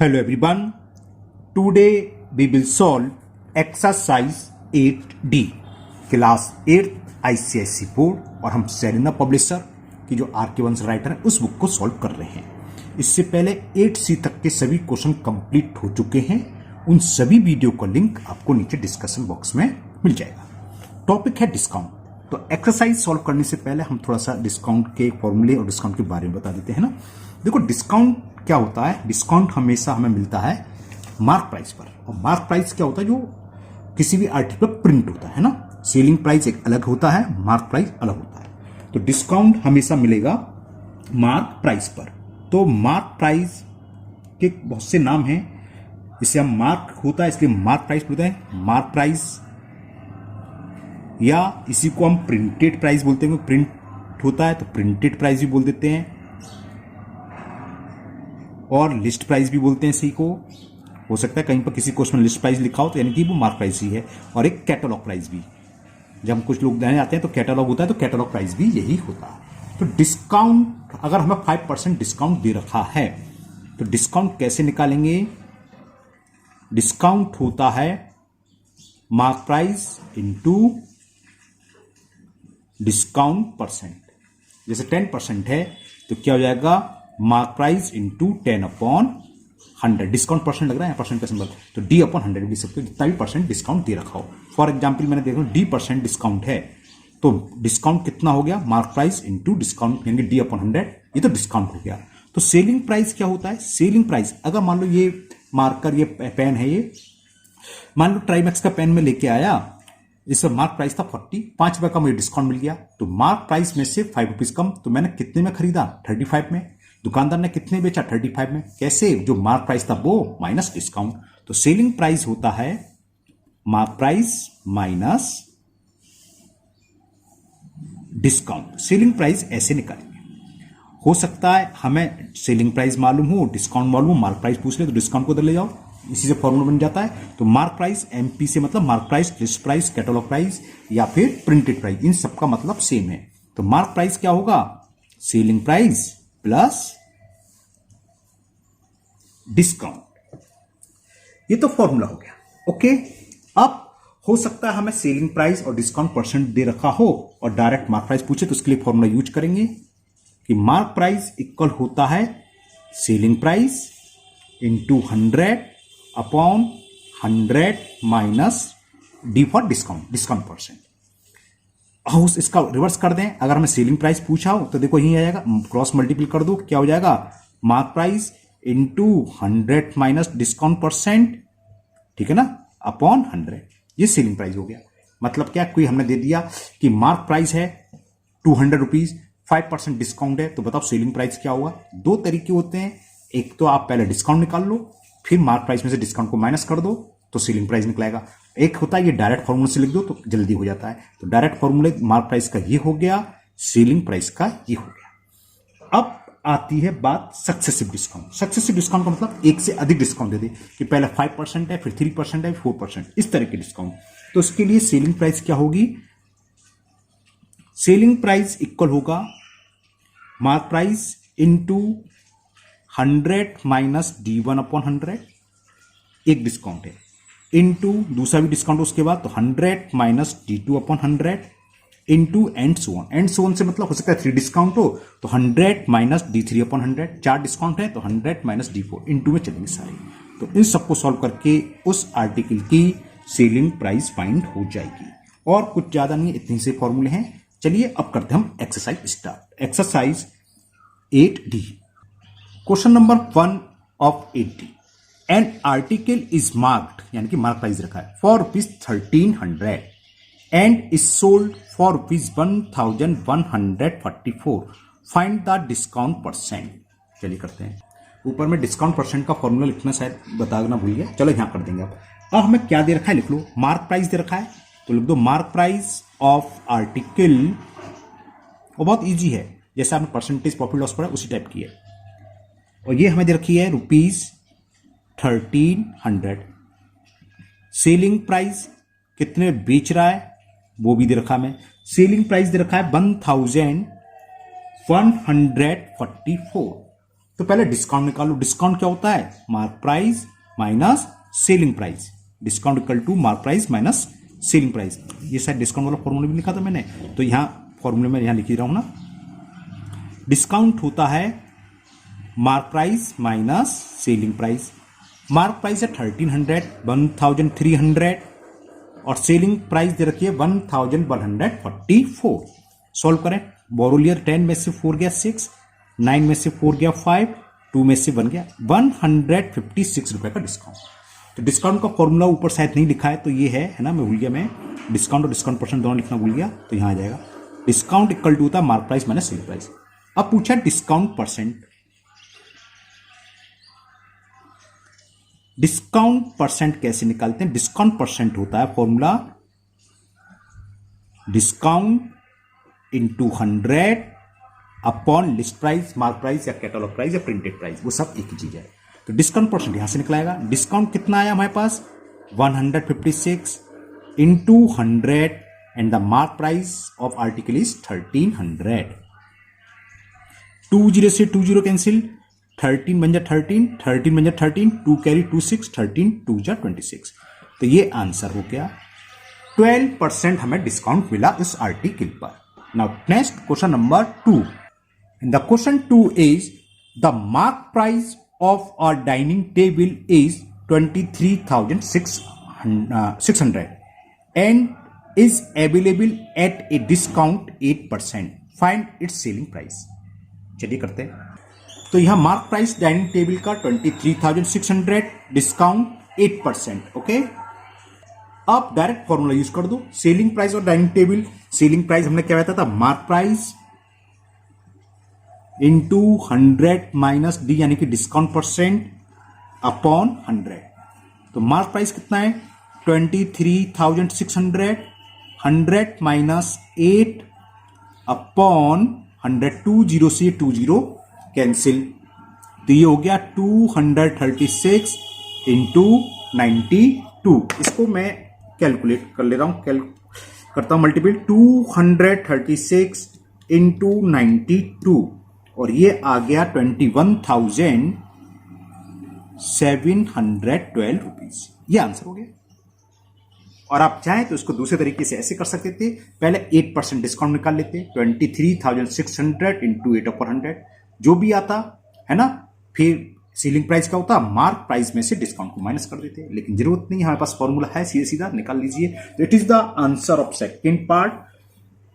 Hello everyone. Today we will solve exercise 8D class 8 ICSE board और हम Serena publisher की जो R K. वंश राइटर है उस बुक को सॉल्व कर रहे हैं। इससे पहले 8C तक के सभी क्वेश्चन कंप्लीट हो चुके हैं। उन सभी वीडियो का लिंक आपको नीचे डिस्कशन बॉक्स में मिल जाएगा। टॉपिक है डिस्काउंट। तो एक्सरसाइज सॉल्व करने से पहले हम थोड़ा सा डिस्काउंट के फॉर्मूले और डिस्काउंट के बारे में बता देते हैं ना। देखो डिस्काउंट क्या होता है। डिस्काउंट हमेशा हमें मिलता है मार्क प्राइस पर, और मार्क प्राइस क्या होता है, जो किसी भी आर्टिकल पर प्रिंट होता है ना। सेलिंग प्राइस एक अलग होता है, मार्क प्राइस अलग होता है। तो डिस्काउंट हमेशा मिलेगा मार्क प्राइस पर। तो मार्क प्राइस के बहुत से नाम हैं। इसे हम मार्क होता है इसलिए मार्क प्राइस बोलते हैं, मार्क प्राइस, या इसी को हम प्रिंटेड प्राइस बोलते हैं। प्रिंट होता है तो प्रिंटेड प्राइस भी बोल देते हैं, और लिस्ट प्राइस भी बोलते हैं। इसी को हो सकता है कहीं पर किसी क्वेश्चन में लिस्ट प्राइस लिखा हो तो यानी कि वो मार्क प्राइस ही है। और एक कैटलॉग प्राइस भी, जब हम कुछ लोग देने जाते हैं तो कैटलॉग होता है, तो कैटलॉग प्राइस भी यही होता है। तो डिस्काउंट, अगर हमें 5% डिस्काउंट दे रखा है तो डिस्काउंट कैसे निकालेंगे। डिस्काउंट होता है mark price into discount percent. जैसे 10% है तो क्या हो जाएगा, mark price into 10/100। Discount percent लग रहा है परसेंट का सिंबल, तो D/100 लिख सकते हो, जितना भी परसेंट डिस्काउंट दे रखा हो। फॉर एग्जाम्पल मैंने देखा D% डिस्काउंट है, तो डिस्काउंट कितना हो गया, मार्क प्राइस इंटू डिस्काउंट यानी D/100, ये तो डिस्काउंट हो गया। तो सेलिंग प्राइस क्या होता है। सेलिंग प्राइस, अगर मान लो ये मार्कर, ये पेन है, ये मान लो ट्राइमैक्स का पेन में लेके आया, इस पर मार्क प्राइस था 40, 5 रुपए का मुझे डिस्काउंट मिल गया। तो मार्क प्राइस में से 5 रुपीज कम, तो मैंने कितने में खरीदा, 35 में। दुकानदार ने कितने बेचा, 35 में। कैसे, जो मार्क प्राइस था वो माइनस डिस्काउंट। तो सेलिंग प्राइस होता है mark price minus discount. Selling price ऐसे निकालेंगे। हो सकता है हमें सेलिंग प्राइस मालूम हो, डिस्काउंट मालूम हो, मार्क प्राइस पूछ ले तो डिस्काउंट को उधर ले जाओ, इसी से फॉर्मूला बन जाता है। तो मार्क प्राइस MP से मतलब mark price, list price, catalogue price या फिर प्रिंटेड प्राइस, इन सबका मतलब सेम है। तो मार्क प्राइस क्या होगा, सेलिंग प्राइस प्लस डिस्काउंट। ये तो फॉर्मूला हो गया। ओके, अब हो सकता है हमें सेलिंग प्राइस और डिस्काउंट परसेंट दे रखा हो और डायरेक्ट मार्क प्राइस पूछे, तो उसके लिए फॉर्मूला यूज करेंगे कि मार्क प्राइस इक्वल होता है selling price into 100/100 minus D for discount, discount percent. House इसका रिवर्स कर दें, अगर हमें सेलिंग प्राइस पूछा हो तो देखो यही आ जाएगा, क्रॉस मल्टीपल कर दो, क्या हो जाएगा, mark price into 100 minus discount percent, ठीक है ना, अपॉन 100। ये सेलिंग प्राइस हो गया। मतलब क्या, कोई हमने दे दिया कि मार्क प्राइस है 200 रुपीज, 5% डिस्काउंट है, तो बताओ सेलिंग प्राइस क्या होगा। दो तरीके होते हैं, एक तो आप पहले डिस्काउंट निकाल लो, फिर मार्क प्राइस में से डिस्काउंट को माइनस कर दो तो सेलिंग प्राइस निकलेगा। एक होता है ये डायरेक्ट फॉर्मूला से लिख दो तो जल्दी हो जाता है। तो डायरेक्ट फॉर्मूले मार्क प्राइस का ये हो गया, सेलिंग प्राइस का ये हो गया। अब आती है बात सक्सेसिव डिस्काउंट। सक्सेसिव डिस्काउंट का मतलब एक से अधिक डिस्काउंट दे दे, कि पहले 5% है, फिर 3% है, 4%, इस तरह के डिस्काउंट। तो उसके लिए सेलिंग प्राइस क्या होगी, सेलिंग प्राइस इक्वल होगा mark price into 100 minus D1/100, एक डिस्काउंट है, इंटू दूसरा भी डिस्काउंट उसके बाद, तो 100 minus D2/100 into and so on. And so on से मतलब हो सकता है 3 डिस्काउंट हो तो 100 माइनस D3/100, 4 डिस्काउंट है तो 100 माइनस D4, इंटू में चलेंगे सारे। तो इन सबको सॉल्व करके उस आर्टिकल की सेलिंग प्राइस फाइंड हो जाएगी। और कुछ ज्यादा नहीं, इतने से फॉर्मूले हैं। चलिए अब करते हैं हम exercise start. Exercise 8D, question number 1 of 8D। An article is marked, यानी कि मार्क प्राइस रखा है, for ₹1300 and is sold for ₹1144। Find the discount percent. चलिए करते हैं। ऊपर में डिस्काउंट परसेंट का फॉर्मूला लिखना शायद बताना भूल गया, चलो यहां कर देंगे। अब हमें क्या दे रखा है लिख लो, मार्क प्राइस दे रखा है तो लिख दो मार्क प्राइस ऑफ आर्टिकल, और बहुत इजी है, जैसे आपने परसेंटेज प्रॉफिट लॉस पढ़ा उसी टाइप की है। और ये हमें दे रखी है ₹1300। सेलिंग प्राइस कितने बेच रहा है वो भी दे रखा है। सेलिंग प्राइस दे रखा है 1144। तो पहले डिस्काउंट निकालो। डिस्काउंट क्या होता है? Mark price minus selling price. Discount equal to mark price minus selling price. ये शायद डिस्काउंट वाला फॉर्मूला भी लिखा था मैंने, तो यहां फॉर्मूले में यहां लिख ही रहा हूं ना। डिस्काउंट होता है mark price minus selling price. Mark price है 1300, 1300 और सेलिंग प्राइस दे रखी है 1144। सॉल्व करें। बोरो लिया 10 में से 4 गया 6, 9 में से 4 गया 5, 2 में से 1 गया 156 रुपए का डिस्काउंट। तो डिस्काउंट का फॉर्मूला ऊपर शायद नहीं लिखा है, तो ये है ना, मैं भूल गया, मैं डिस्काउंट और डिस्काउंट परसेंट दोनों लिखना भूल गया, तो यहां आ जाएगा डिस्काउंट इक्वल टू होता mark price minus selling price. अब पूछा डिस्काउंट परसेंट। डिस्काउंट परसेंट कैसे निकालते हैं? डिस्काउंट परसेंट होता है formula discount into 100 upon list price, mark price या कैटलॉग प्राइस या प्रिंटेड प्राइस, वो सब एक ही चीज है। तो डिस्काउंट परसेंट यहां से निकलाएगा। डिस्काउंट कितना आया हमारे पास? 156 into 100 and the mark price of article is 1300। 20 से 20 कैंसिल, 13 बन जा 13, 13 बन जा 13, 2 कैरी 2 6, 13 2 जा 26। तो ये आंसर हो गया। 12% हमें डिस्काउंट मिला इस आर्टिकल पर। Now next question number 2। In the question 2 is the mark price of a dining table is 23,600 and is available at a discount 8%. Find its selling price. चलिए करते हैं। तो यहां मार्क प्राइस डाइनिंग टेबल का 23,600, discount 8%। Okay, अब direct formula use कर दो। Selling price और डाइनिंग टेबल, सेलिंग प्राइस हमने क्या बताया था? Mark price into 100 minus D यानी कि डिस्काउंट परसेंट अपॉन 100। तो मार्क प्राइस कितना है? 23,600, 100 माइनस 8 अपॉन 100, 20 से 20 कैंसिल, तो ये हो गया 236 इंटू 92। इसको मैं कैलकुलेट कर ले रहा हूं, करता हूं मल्टीपल। 236 इंटू 92 और ये आ गया 21,712 रुपीज। ये आंसर हो गया। और आप चाहें तो इसको दूसरे तरीके से ऐसे कर सकते थे, पहले 8% डिस्काउंट निकाल लेते, 23,600 इंटू 8/100 जो भी आता है ना, फिर सीलिंग प्राइस क्या होता, मार्क प्राइस में से डिस्काउंट को माइनस कर देते। लेकिन जरूरत नहीं, हमारे पास फॉर्मूला है, सीधे सीधा निकाल लीजिए। तो it is the answer of second part,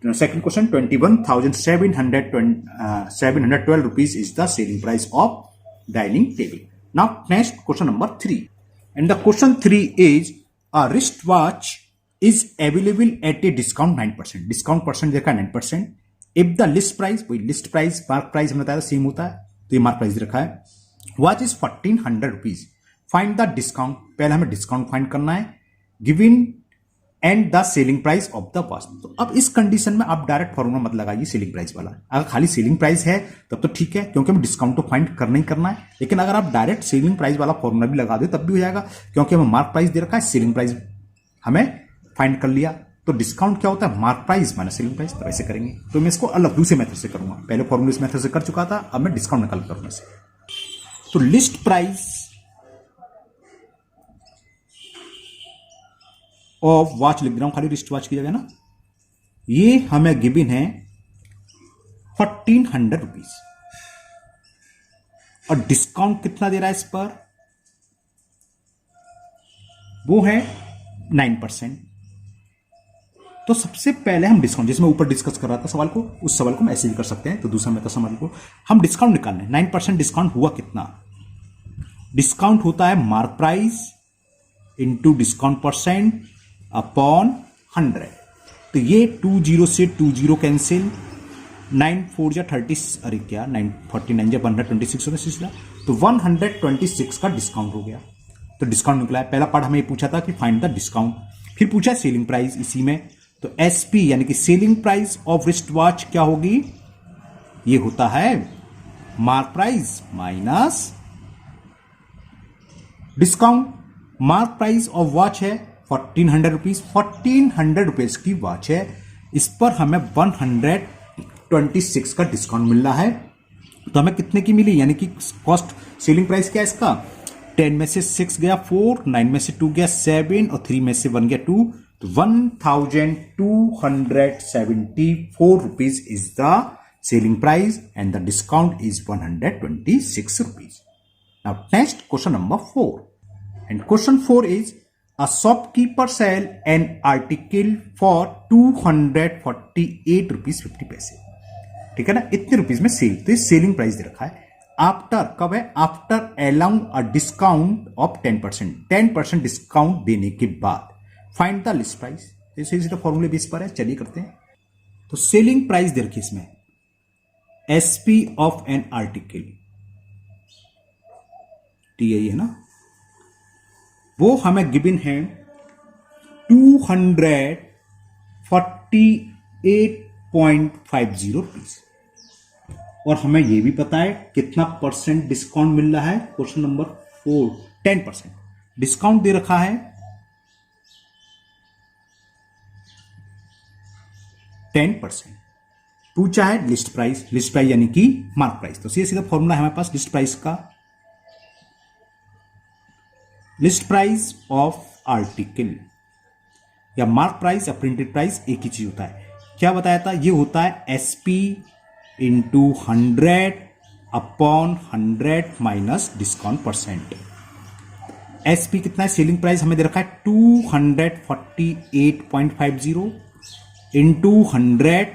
second question. 21,712 rupees is the selling price of dining table. Now next question number 3 and the question 3 is a wristwatch is available at a discount 9%. Discount percent देखा 9%। If the list price, वही list price mark price हमने बताया same होता है, तो ये mark price रखा है। Watch is 1400 rupees. Find the discount, पहले हमें डिस्काउंट फाइंड करना है, given and the selling price of the watch. तो अब इस कंडीशन में आप डायरेक्ट फॉर्मूला मत लगाइए सेलिंग प्राइस वाला। अगर खाली सेलिंग प्राइस है तब तो ठीक है, क्योंकि हमें डिस्काउंट तो फाइंड करना ही करना है। लेकिन अगर आप डायरेक्ट सेलिंग प्राइस वाला फॉर्मूला भी लगा दे तब भी हो जाएगा, क्योंकि हमें मार्क प्राइस दे रखा है, सेलिंग प्राइस हमें फाइंड कर लिया। तो डिस्काउंट क्या होता है? Mark price minus selling price. तो ऐसे करेंगे। तो मैं इसको अलग दूसरे मेथड से करूंगा। पहले फॉर्मूला इस मेथड से कर चुका था, अब मैं डिस्काउंट निकाल करूंगा इसे। तो लिस्ट प्राइस ऑफ वॉच लिख रहा हूं, खाली रिस्ट वॉच की जगह ना। ये हमें गिवन है 1400 रुपीज और डिस्काउंट कितना दे रहा है इस पर? वो है 9%। तो सबसे पहले हम डिस्काउंट, जिसमें ऊपर डिस्कस कर रहा था सवाल को, उस सवाल को हम ऐसे भी कर सकते हैं। तो दूसरा मेथड समझ को, हम डिस्काउंट निकालने, 9% डिस्काउंट हुआ कितना? डिस्काउंट होता है mark price into discount percent upon 100। तो ये 20 से 20 कैंसिल, 9 4 जा 30, अरे क्या 9 49 जा 126 होगा सिलसिला। तो 126 का डिस्काउंट हो गया। तो डिस्काउंट निकला है। पहला पार्ट हमें पूछा था कि फाइंड द डिस्काउंट, फिर पूछा सेलिंग प्राइस इसी में। तो एसपी यानी कि selling price of wrist watch क्या होगी? ये होता है mark price minus discount. Mark price of watch है 1400 रुपीज, 1400 रुपीज की वॉच है, इस पर हमें 126 का डिस्काउंट मिल रहा है। तो हमें कितने की मिली, यानी कि कॉस्ट सेलिंग प्राइस क्या है इसका, 10 में से 6 गया 4, 9 में से 2 गया 7 और 3 में से 1 गया 2, तो 1274 rupees is the selling price and the discount is 126 rupees. Now next question number 4, and question 4 is a shopkeeper sell an article for 248 rupees 50 पैसे. ठीक है ना, इतने रुपीज में सेल, तो सेलिंग प्राइस दे रखा है. आफ्टर कब है, after allowing a discount of 10%, 10% discount देने के बाद फाइंड द लिस्ट प्राइस. सीधा फॉर्मूले बेस पर है, चलिए करते हैं. तो सेलिंग प्राइस दे रखी इसमें, SP of an article, TI है ना, वो हमें गिवन है 248.50 रुपीज, और हमें यह भी पता है कितना परसेंट डिस्काउंट मिल रहा है. क्वेश्चन नंबर 4, 10% डिस्काउंट दे रखा है, 10%. पूछा है लिस्ट प्राइस, लिस्ट प्राइस यानी कि मार्क प्राइस. तो सीधा सीधा फॉर्मूला है हमारे पास लिस्ट प्राइस का, लिस्ट प्राइस ऑफ आर्टिकल या मार्क प्राइस या प्रिंटेड प्राइस एक ही चीज होता है. क्या बताया था, ये होता है SP into 100 upon 100 minus discount percent. SP कितना है, सेलिंग प्राइस हमें दे रखा है 248.50 into 100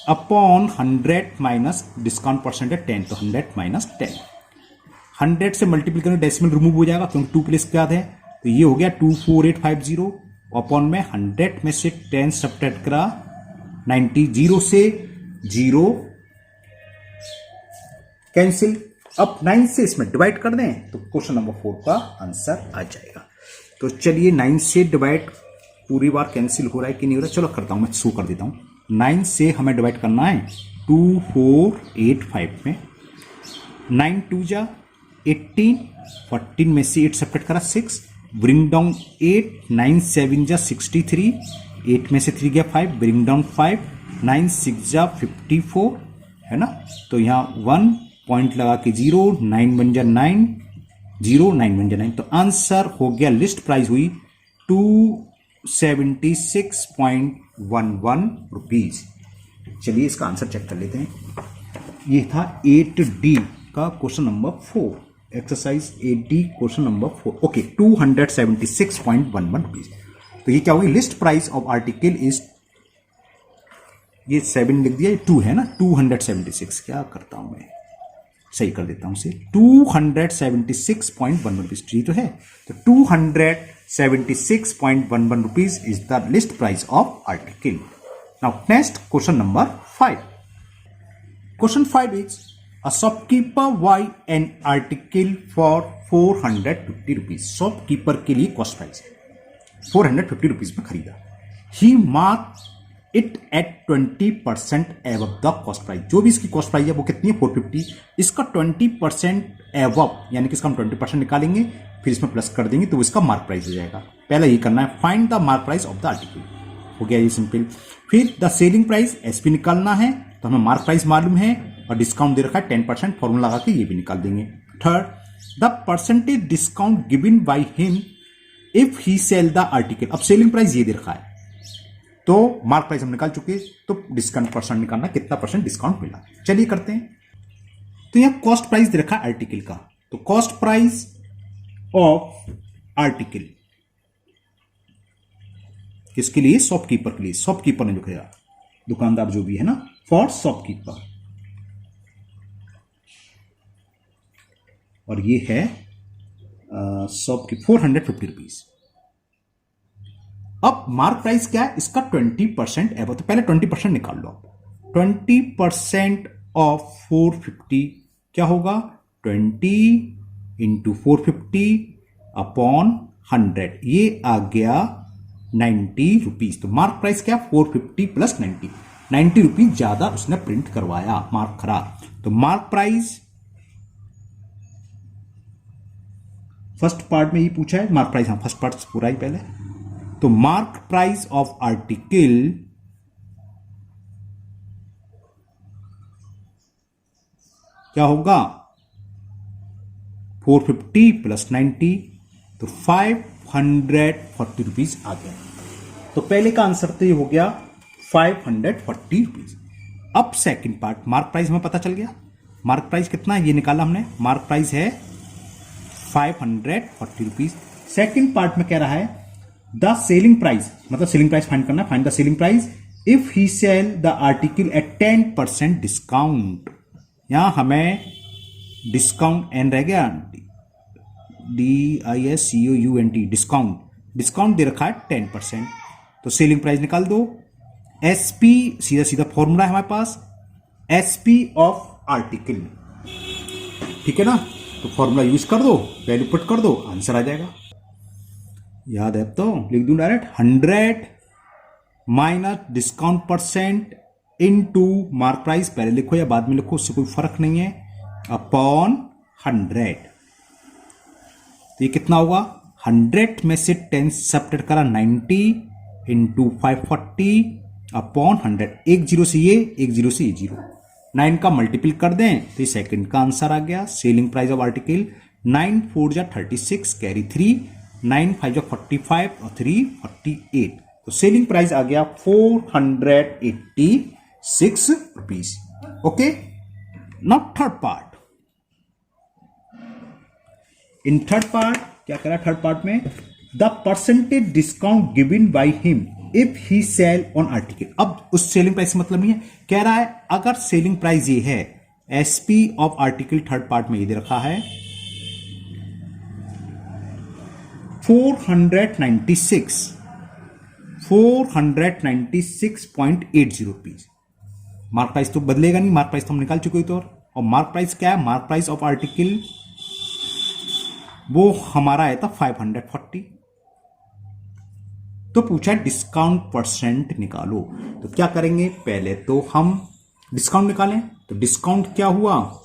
upon 100 minus discount percent है 10, तो 100 माइनस 10. 100 से मल्टीप्लाई करें, डेसिमल रिमूव हो जाएगा क्योंकि 2 प्लेस के बाद है, तो ये हो गया 24850 अपॉन में 100 में से 10 सब्ट्रैक्ट करा 90, 0 से 0 कैंसिल. अब 9 से इसमें डिवाइड कर दें तो क्वेश्चन नंबर 4 का आंसर आ जाएगा. तो चलिए 9 से डिवाइड पूरी बार कैंसिल हो रहा है कि नहीं हो रहा है, चलो करता हूं, मैं शो कर देता हूं. 9 से हमें डिवाइड करना है 2485 में, 9 2 जा 18, 14 में से 8 सेपरेट करा 6, ब्रिंग डाउन 8, 9 7 जा 63, 8 में से 3 गया 5, ब्रिंग डाउन 5, 9 6 जा 54 है ना. तो यहां 1 पॉइंट लगा के 0, 9 बन जा 9, 0 9 बन जा 9. तो आंसर हो गया, लिस्ट प्राइस हुई 276.11 रुपीज. चलिए इसका आंसर चेक कर लेते हैं. ये था 8D का question number 4, exercise 8D question number 4. Okay, 276.11 rupees. तो ये क्या होगी, list price of article is, ये 7 लिख दिया, ये 2 है ना, 276. क्या करता हूं मैं, सही कर देता हूं इसे, 276.11 रुपीज. ठीक तो है, तो 276.11 rupees is the list price of article. Now next question number 5. Question 5 is a shopkeeper buy an article for 450 rupees. Shopkeeper के लिए कॉस्ट प्राइस 450 रुपीज में खरीदा. He mark it at 20% above the cost price. जो भी इसकी cost price है वो कितनी है, 450. इसका 20% एवब यानी कि इसका हम 20% निकालेंगे, फिर इसमें प्लस कर देंगे तो इसका मार्क प्राइस हो जाएगा. पहले ये करना है, find the mark price of the article. हो गया ये सिंपल. फिर द सेलिंग प्राइस एसपी निकालना है, तो हमें मार्क प्राइस मालूम है और डिस्काउंट दे रखा है 10%, फॉर्मूला लगा के ये भी निकाल देंगे. Third, the percentage discount given by him if he sell the article. अब सेलिंग प्राइस ये दे रखा है, तो मार्क प्राइस हम निकाल चुके, तो डिस्काउंट परसेंट निकालना, कितना परसेंट डिस्काउंट मिला. चलिए करते हैं. तो यहां कॉस्ट प्राइस दे रखा है आर्टिकल का, तो कॉस्ट प्राइस ऑफ आर्टिकल किसके लिए, शॉपकीपर के लिए. शॉपकीपर ने जो किया, दुकानदार जो भी है ना, फॉर शॉपकीपर. और ये है शॉप की 450 रुपीज. अब मार्क प्राइस क्या है इसका, 20% एवं, तो पहले 20% निकाल लो. 20% ऑफ 450 क्या होगा, 20 इंटू 450 अपॉन 100, ये आ गया 90 रुपीज. तो मार्क प्राइस क्या, 450 प्लस 90 रुपीज ज्यादा उसने प्रिंट करवाया, मार्क खराब. तो मार्क प्राइस फर्स्ट पार्ट में ही पूछा है, मार्क प्राइस, हाँ फर्स्ट पार्ट पूरा ही पहले. तो मार्क प्राइस ऑफ आर्टिकल क्या होगा 450 प्लस 90 तो 540 रुपीज आ गया। तो पहले का आंसर तो ये हो गया 540 रुपीज। अब सेकंड पार्ट, मार्क प्राइस हमें पता चल गया। मार्क प्राइस कितना है ये निकाला हमने, मार्क प्राइस है 540 रुपीज। सेकेंड पार्ट में कह रहा है द सेलिंग प्राइस, मतलब सेलिंग प्राइस फाइंड करना, find the selling price if he sell the article at 10% discount. यहां हमें डिस्काउंट एन रह गया, DISCOUNT डिस्काउंट, डिस्काउंट दे रखा है 10%। तो सेलिंग प्राइस निकाल दो। SP सीधा सीधा फॉर्मूला है हमारे पास, SP ऑफ आर्टिकल, ठीक है ना। तो फॉर्मूला यूज कर दो, वैल्यू पुट कर दो, आंसर आ जाएगा। याद है तो लिख दूं direct, 100 minus discount percent into mark price, पहले लिखो या बाद में लिखो उससे कोई फर्क नहीं है, अपॉन 100। तो ये कितना होगा, 100 में से 10 सब्ट्रैक्ट करा 90 इंटू 540 अपॉन 100। एक जीरो से ये, एक जीरो से ये जीरो, 9 का मल्टीपल कर दें तो ये सेकंड का आंसर आ गया। सेलिंग प्राइस ऑफ आर्टिकल 9 4 जा 36 कैरी 3, 9 5 जा 45 और 3 48। तो सेलिंग प्राइस आ गया 486 rupees. Okay, now third part. In third part क्या करा, थर्ड पार्ट में the percentage discount given by him if he sell on article. अब उस सेलिंग प्राइस से मतलब नहीं है, कह रहा है अगर सेलिंग प्राइस ये है, SP of article third part में ये दे रखा है 496.80 रुपीज। मार्क प्राइस तो बदलेगा नहीं, मार्क प्राइस तो हम निकाल चुके तो। और मार्क प्राइस क्या है, मार्क प्राइस ऑफ आर्टिकल वो हमारा आया था 540। तो पूछा डिस्काउंट परसेंट निकालो, तो क्या करेंगे, पहले तो हम डिस्काउंट निकालें। तो डिस्काउंट क्या हुआ,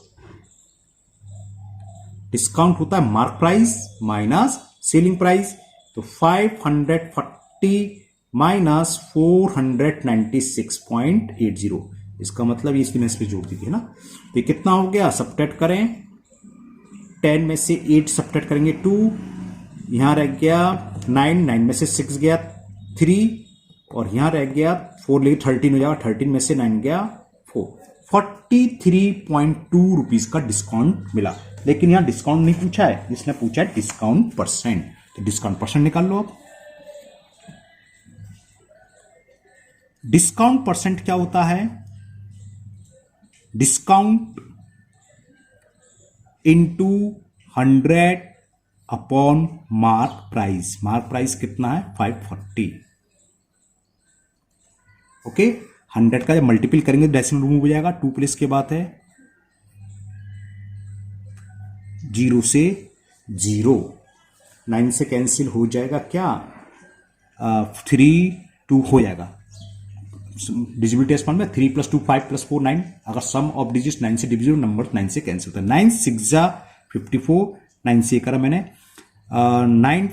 डिस्काउंट होता है mark price minus selling price. तो 540 माइनस 496.80, इसका मतलब इसकी मैं इस पे जोड़ दी थी ना। तो कितना हो गया, सब्ट्रैक्ट करें, 10 में से 8 सब्ट्रैक्ट करेंगे 2, यहां रह गया 9, 9 में से 6 गया 3, और यहां रह गया 4, लेकिन 13 हो जाएगा, 13 में से 9 गया 4, 43.2 रुपीज का डिस्काउंट मिला। लेकिन यहां डिस्काउंट नहीं पूछा है, इसने पूछा है डिस्काउंट परसेंट। तो डिस्काउंट परसेंट निकाल लो। अब डिस्काउंट परसेंट क्या होता है, discount into 100 upon mark price. Mark price कितना है 540। ओके, 100 का जब मल्टीपल करेंगे तो डेसिमल रिमूव हो जाएगा, 2 प्लेस के बाद है, 0 से 0, 9 से कैंसिल हो जाएगा क्या, 3 2 हो जाएगा। डिजिबल टेस्ट में 3 + 2 5 + 4 9, अगर सम ऑफ डिजिट 9 से डिविजिबल, नंबर 9 से कैंसिल होता है। 9 6 जा 54, 9 से करा मैंने, 9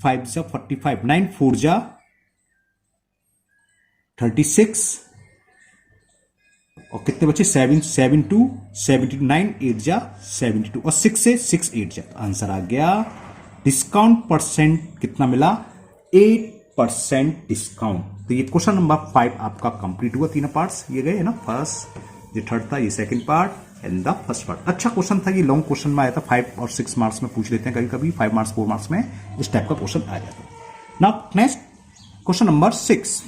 5 जा 45, 9 4 जा 36, और कितने बचे 7 7 2 72, 9 8 जा 72, और 6 से 6 8 जा। तो आंसर आ गया, डिस्काउंट परसेंट कितना मिला, 8% डिस्काउंट। तो ये क्वेश्चन नंबर 5 आपका कंप्लीट हुआ। 3 पार्ट्स ये गए ना, फर्स्ट, ये थर्ड था, ये second part and the first part. अच्छा क्वेश्चन था, ये लॉन्ग क्वेश्चन में आया था, 5 और 6 मार्क्स में पूछ लेते हैं कभी कभी, 5 मार्क्स 4 मार्क्स में इस टाइप का क्वेश्चन आ जाता है। Now next question number 6,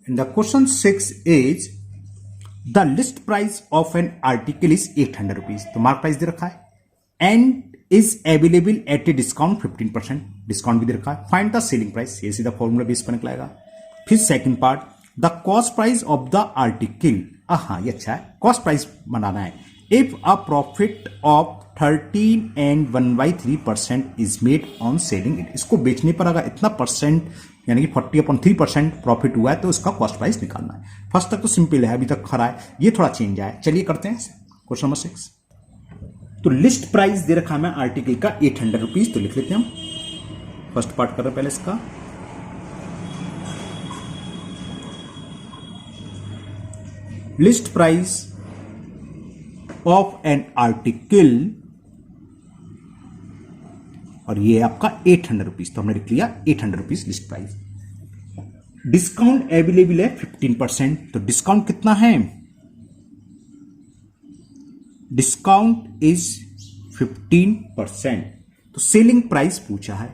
and the question 6 is the list price of an article is 800 rupees. तो मार्क प्राइस दे रखा है and is available at a discount 15%, discount भी दे रखा है। फाइंड द सेलिंग प्राइस, ये सीधा फॉर्मूला बेस पर निकलाएगा। फिर second part, the cost price of the article. हाँ ये अच्छा है, कॉस्ट प्राइस बनाना है। If a profit of 13 and 1/3% is made on selling it. इसको बेचने पर अगर इतना परसेंट यानी कि 40/3% प्रॉफिट हुआ है तो इसका कॉस्ट प्राइस निकालना है। फर्स्ट तक तो सिंपल है, अभी तक खरा है, ये थोड़ा चेंज आया। चलिए करते हैं क्वेश्चन नंबर 6। तो लिस्ट प्राइस दे रखा है मैं आर्टिकल का 800 रुपीज, तो लिख लेते हैं हम। फर्स्ट पार्ट कर रहे हैं पहले इसका। List price of an article, और ये आपका 800 रुपीज, तो हमने लिख लिया 800 rupees list price. Discount available है 15%, तो डिस्काउंट कितना है, डिस्काउंट इज 15%। तो सेलिंग प्राइस पूछा है,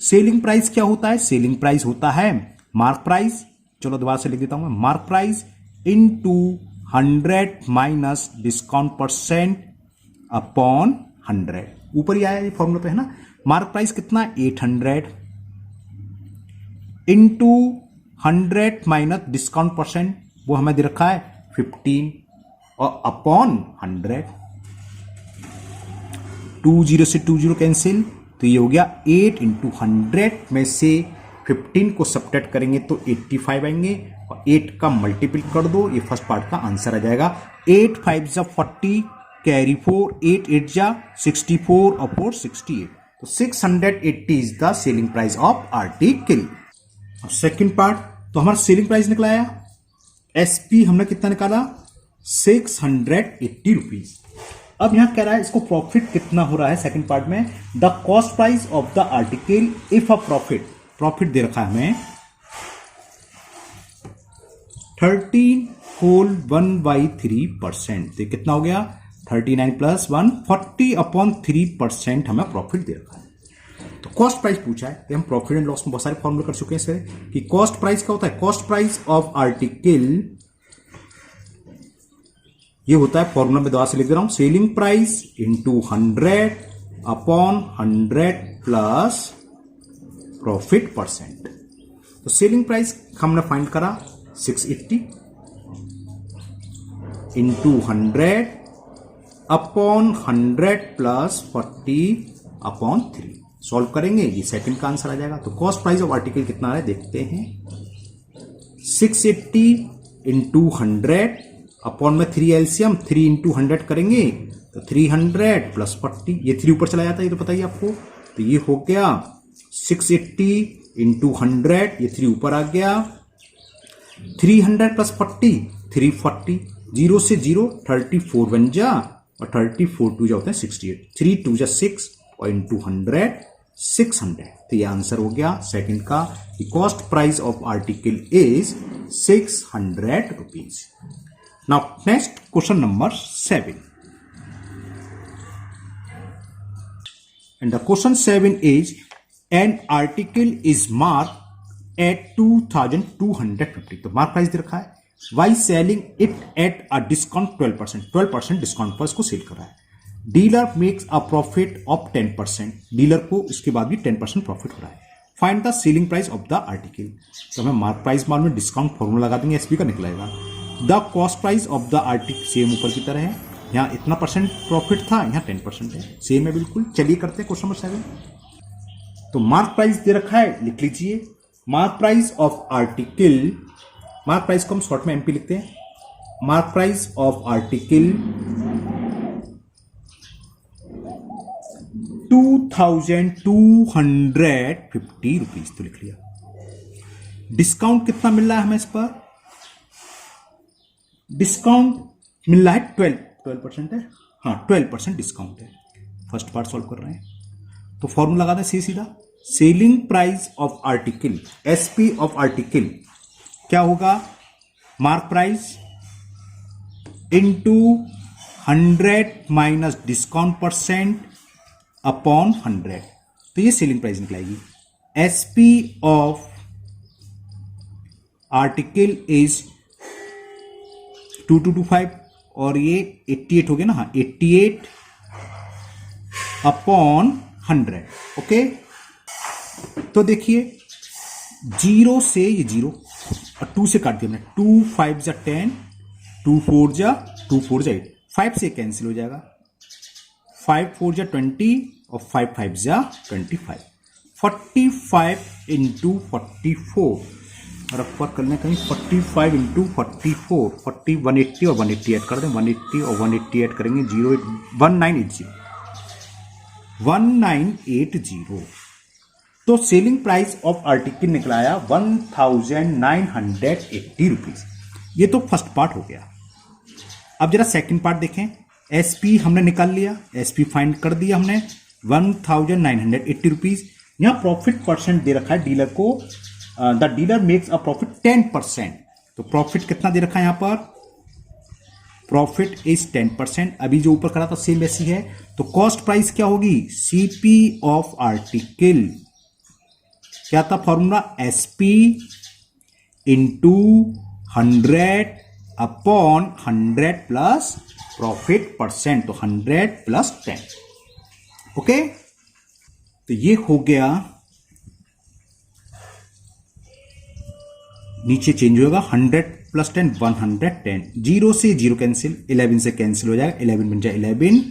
सेलिंग प्राइस क्या होता है, सेलिंग प्राइस होता है मार्क प्राइस, चलो दोबारा से लिख देता हूं मैं, mark price into 100 minus discount percent upon 100, ऊपर ही आया ये फॉर्मूला पे है ना। मार्क प्राइस कितना 800 इंटू 100 माइनस डिस्काउंट परसेंट, वो हमें दे रखा है 15 और अपॉन 100, 20 से 20 कैंसिल, तो ये हो गया 8 इंटू 100 में से 15 को सब्ट्रैक्ट करेंगे तो 85 आएंगे, और 8 का मल्टीपल कर दो, ये फर्स्ट पार्ट का आंसर आ जाएगा। 8 5 जा 40, कैरी 4, 8 8 जा 64 और 4 68, तो 680 is the selling price of article. Second part, तो हमारा सेलिंग प्राइस निकला आया, एसपी हमने कितना निकाला 680 रुपीज। अब यहां कह रहा है इसको प्रॉफिट कितना हो रहा है सेकंड पार्ट में, the cost price of the article if a profit, profit दे रखा है हमें 13 होल 1/3%, तो कितना हो गया 39 प्लस 1 40 अपॉन 3% हमें प्रॉफिट दे रखा है। तो कॉस्ट प्राइस पूछा है, तो हम प्रॉफिट एंड लॉस में बहुत सारे फॉर्मूले कर चुके हैं सर, कि कॉस्ट प्राइस क्या होता है, कॉस्ट प्राइस ऑफ आर्टिकल, ये होता है फॉर्मूला में दोबारा से लिख दे रहा हूं, selling price into 100 upon 100 plus profit percent. तो सेलिंग प्राइस हमने फाइंड करा 680 into 100 upon 100 plus 40 upon 3, solve करेंगे ये सेकंड का आंसर आ जाएगा। तो कॉस्ट प्राइस ऑफ आर्टिकल कितना है देखते हैं, 680 इंटू 100 अपॉन में 3 एलसीएम, 3 इंटू 100 करेंगे तो 300 प्लस 40, ये 3 ऊपर चला जाता है ये तो पता ही आपको, तो ये हो गया 680 इंटू 100, ये 3 ऊपर आ गया, 300 प्लस 40 340, 0 से 0 34 बन जा, और 34 2 जा होते हैं 68, 3 2 जा 6 और इंटू 100 600, तो ये आंसर हो गया सेकंड का, cost price of article is 600 rupees. Now next question number 7, and the question 7 is an article is marked at 2250, तो मार्क प्राइस दे रखा है, why selling it at a discount 12% discount पर इसको सेल कर रहा है, dealer makes a profit of 10%, dealer को इसके बाद भी 10% प्रॉफिट हो रहा है, find the selling price of the article, तो हमें मार्क प्राइस मालूम है, डिस्काउंट फॉर्मूला लगा देंगे, एसपी का निकलेगा, the cost price of the article same ऊपर की तरह है, यहाँ इतना परसेंट प्रॉफिट था, यहाँ 10% है, सेम है बिल्कुल। चलिए करते हैं क्वेश्चन नंबर 7, तो मार्क प्राइस दे रखा है, लिख लीजिए mark price of article, mark price को हम शॉर्ट में एमपी लिखते हैं, mark price of article 2250 rupees, तो लिख लिया। डिस्काउंट कितना मिल रहा है हमें इस पर, डिस्काउंट मिल रहा है 12% है, हाँ 12% डिस्काउंट है, फर्स्ट पार्ट सॉल्व कर रहे हैं, तो फॉर्मूला लगा दें सीधा, selling price of article, SP of article क्या होगा, mark price into 100 minus discount percent upon 100, तो ये सेलिंग प्राइस निकलेगी। एसपी ऑफ आर्टिकल इज 2225 और ये 88 हो गया ना, हाँ 88 अपॉन 100, ओके। तो देखिए 0 से ये 0 और 2 से काट दिया हमने, 2 5 जा 10, 2 4 जा 8, 5 से कैंसिल हो जाएगा, 5 4 जा 20 और 5 5 जा 25, 45 इंटू 44, और अपर करने कहीं 45 इंटू 44, 40 180 और 180 ऐड कर दें, 180 और 180 ऐड करेंगे 1980, तो सेलिंग प्राइस ऑफ आर्टिकल निकलाया 1980 रुपीज। ये तो फर्स्ट पार्ट हो गया। अब जरा सेकंड पार्ट देखें, एसपी हमने निकाल लिया, एसपी फाइंड कर दिया हमने 1980 रुपीज। यहां प्रॉफिट परसेंट दे रखा है डीलर को, the dealer makes a profit 10%। तो प्रॉफिट कितना दे रखा है यहां पर, प्रॉफिट इज 10%। अभी जो ऊपर करा था सेम वैसी है। तो कॉस्ट प्राइस क्या होगी, सीपी ऑफ आर्टिकल, क्या था formula, SP into 100 upon 100 plus profit percent, तो 100 प्लस 10। ओके, तो ये हो गया, नीचे चेंज होगा 100 प्लस 10 110, 0 से 0 कैंसिल, 11 से कैंसिल हो जाएगा, 11 बन जाए 11,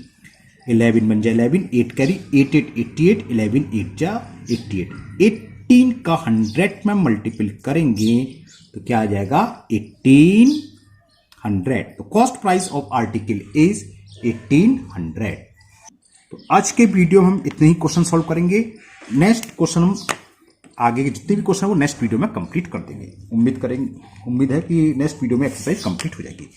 11 बन जाए 11, 8 कैरी 8 8 88, 11 8 जा 88, 18 का 100 में मल्टीपल करेंगे तो क्या आ जाएगा 1800। तो cost price of article is 1800। तो आज के वीडियो में हम इतने ही क्वेश्चन सॉल्व करेंगे। नेक्स्ट क्वेश्चन हम आगे के जितने भी क्वेश्चन है वो नेक्स्ट वीडियो में कंप्लीट कर देंगे। उम्मीद है कि नेक्स्ट वीडियो में एक्सरसाइज कंप्लीट हो जाएगी।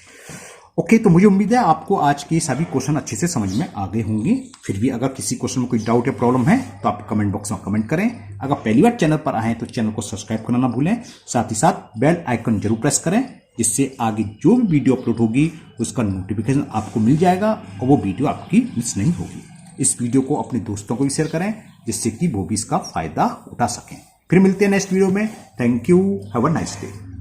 ओके, तो मुझे उम्मीद है आपको आज के सभी क्वेश्चन अच्छे से समझ में आ गए होंगे। फिर भी अगर किसी क्वेश्चन में कोई डाउट या प्रॉब्लम है तो आप कमेंट बॉक्स में कमेंट करें। अगर पहली बार चैनल पर आए तो चैनल को सब्सक्राइब करना ना भूलें, साथ ही साथ बेल आइकन जरूर प्रेस करें, जिससे आगे जो भी वीडियो अपलोड होगी उसका नोटिफिकेशन आपको मिल जाएगा और वो वीडियो आपकी मिस नहीं होगी। इस वीडियो को अपने दोस्तों को भी शेयर करें, जिससे कि वो भी इसका फायदा उठा सकें। फिर मिलते हैं नेक्स्ट वीडियो में। Thank you, have a nice day.